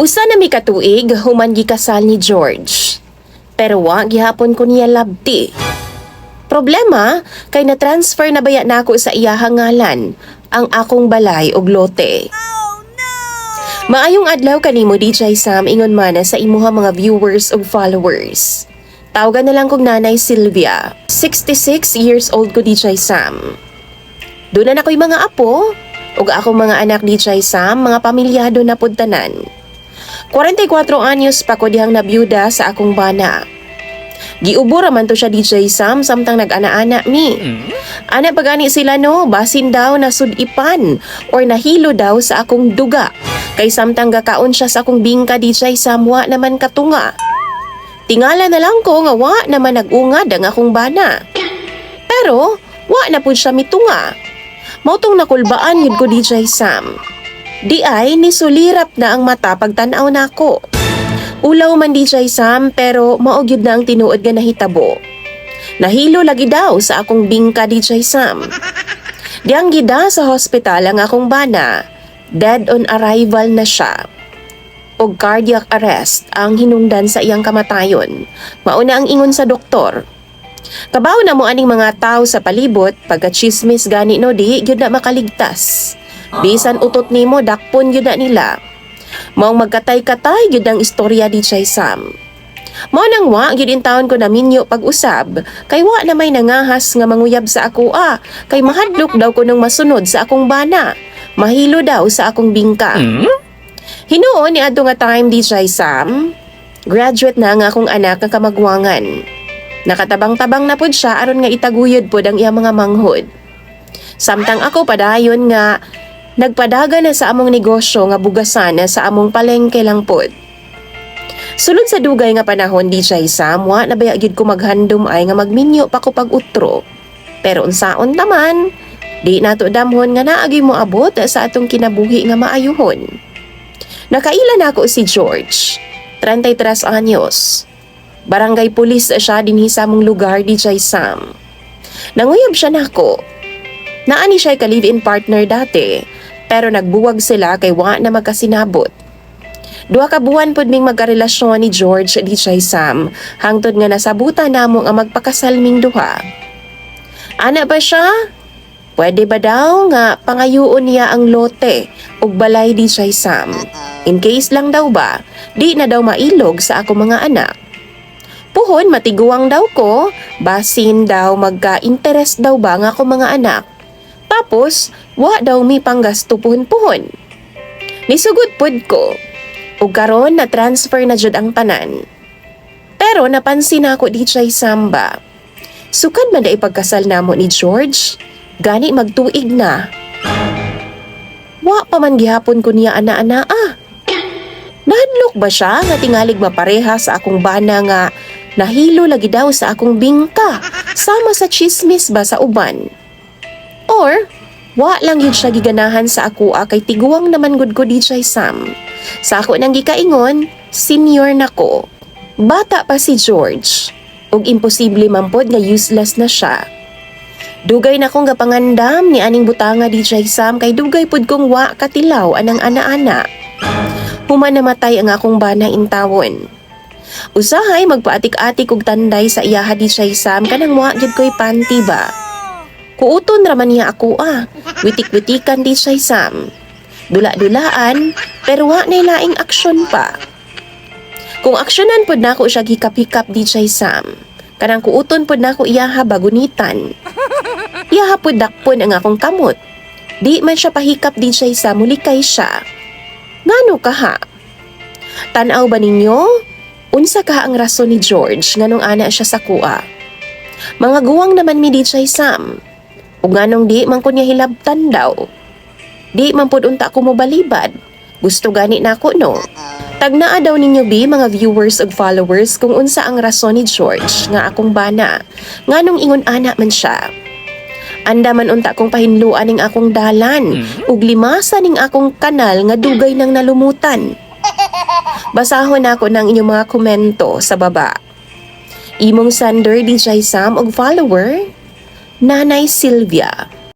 Usa na mi katuig human gikasal ni George. Pero wa gihapon ko niya labti. Problema kay na-transfer na baya nako sa iyahang ngalan ang akong balay ug lote. Maayong adlaw kanimo DJ Sam ingon man sa imuha mga viewers ug followers. Tawagan na lang kong Nanay Sylvia. 66 years old ko DJ Sam. Doon na ako'y mga apo ug akong mga anak DJ Sam, mga pamilyado na pud tanan. 44 anyos pa ko dihang nabiyuda sa akong bana. Giubor man to siya DJ Sam samtang nag-ana-ana mi. Ana pagani sila no, basin daw na sudipan or nahilo daw sa akong duga. Kay samtang gakaon siya sa akong bingka DJ Sam, wa naman katunga. Tingala na lang ko nga wa naman nag-ungad ang akong bana. Pero wa na pud siya mitunga. Mautong nakulbaan yun ko DJ Sam. Di ay nisulirap na ang mata pagtanaw nako. Ulaw man DJ Sam pero maog yun na ang tinuod nga nahitabo. Nahilo lagi daw sa akong bingka DJ Sam. Diyang gida sa hospital ang akong bana. Dead on arrival na siya. O cardiac arrest ang hinungdan sa iyang kamatayon. Mauna ang ingon sa doktor. Kabaw na mo aning mga tao sa palibot pagka-chismis gani no di gyud na makaligtas. Bisan utot nimo dakpon gyud na nila. Maong magkatay-katay gyud ang istorya di DJ Sam. Mao nang wa gyud in taon ko na minyo pag-usab kay wa na may nangahas nga manguyab sa ako kay mahadlok daw ko nung masunod sa akong bana. Mahilo daw sa akong bingka. Hinuon ni adto nga time DJ Sam. Graduate na nga akong anak nga kamagwangan. Nakatabang-tabang na pud siya aron nga itaguyod pud ang iyang mga manghod. Samtang ako padayon nga nagpadaga na sa among negosyo nga bugasan na sa among palengke lang pud. Sulod sa dugay nga panahon DJ Sam, wa na baya gyud ko maghandom ay nga magminyo pa ko pag-utro. Pero unsaon taman, di nato damhon nga naagi mo abot sa atong kinabuhi nga maayuhon. Nakaila na ako si George, 33 anyos. Barangay pulis siya dinhi sa among lugar DJ Sam. Nanguyab siya nako. Naani siya ka live-in partner dati, pero nagbuwag sila kay wa na magkasinabot. 2 ka buwan pud ming magkarelasyon ni George DJ Sam, hangtod nga nasabutan namo nga magpakasal ming duha. Ana ba siya? Pwede ba daw nga pangayuon niya ang lote ug balay DJ Sam? In case lang daw ba, di na daw mailog sa ako mga anak. Puhon matiguang daw ko, basin daw magka-interest daw ba nga ako mga anak. Tapos, wa daw mi panggasto puhon-puhon. Nisugod pud ko. Ug karon na transfer na jud ang tanan. Pero napansin ako DJ Samba. Sukad man da ipagkasal namo ni George, gani magtuig na. Wa pa man gihapon ko niya ana-ana Nahadlok ba siya nga tingalig mapareha sa akong bana nga nahilo lagi daw sa akong bingka sama sa chismis ba sa uban? Or wa lang yun siya giganahan sa ako kay tiguang naman gud ko DJ Sam. Sa ako nang gikaingon, senior na ko. Bata pa si George. Ug imposible man pod nga useless na siya. Dugay na kong gapangandam ni aning butanga DJ Sam kay dugay pod kong wa katilaw anang ana-ana. Human namatay ang akong bana intawon. Usahay magpaatik-atik og tanday sa iyaha DJ Sam kanang wa gyud ko'y panty ba. Kuuton raman niya ako Witik-witikan DJ Sam. Dula-dulaan pero wa nay laing aksyon pa. Kung aksyonan pod nako siya gikap-hikap DJ Sam, kanang kuuton pod nako iyaha bagunitan. Iyaha pod dakpon ang akong kamot. Di man siya pahikap DJ Sam, mulikay siya. Ngano ka ha? Tanaw ba ninyo? Unsa ka ang rason ni George nganong ana siya sa kuha? Mga guwang naman mi DJ Sam. Ug nganong di man ko niya hilabtan daw. Di man pud unta ko mo balibad. Gusto gani nako no. Tagnaa daw ninyo bi mga viewers ug followers kung unsa ang rason ni George nga akong bana. Nganong ingon ana man siya. Anda man unta kong pahinluan ning akong dalan ug limasan ning akong kanal nga dugay nang nalumutan. Basahon ako ng inyong mga komento sa baba. Imong sender DJ Sam ug follower Nanay Sylvia.